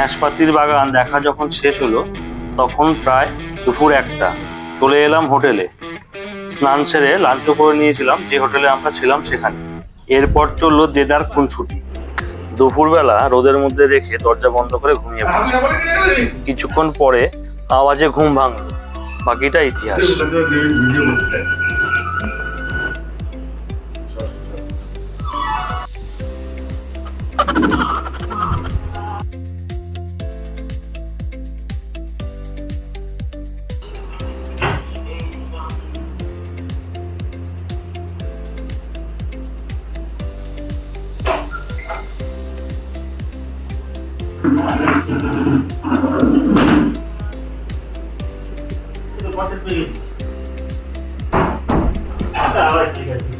নাশপাতির বাগান দেখা যখন শেষ হলো তখন প্রায় দুপুর 1টা। চলে এলাম হোটেলে। স্নান সেরে লাঞ্চও করে নিয়েছিলাম যে হোটেলে আমরা ছিলাম সেখানে। এরপর চললো দেদার খুনসুটি। দুপুরবেলা রোদের মধ্যে রেখে দরজা বন্ধ করে ঘুমিয়ে পড়ছি। কিছুক্ষণ পরে আওয়াজে ঘুম ভাঙলো। বাকিটা ইতিহাস। ঠিক আছে।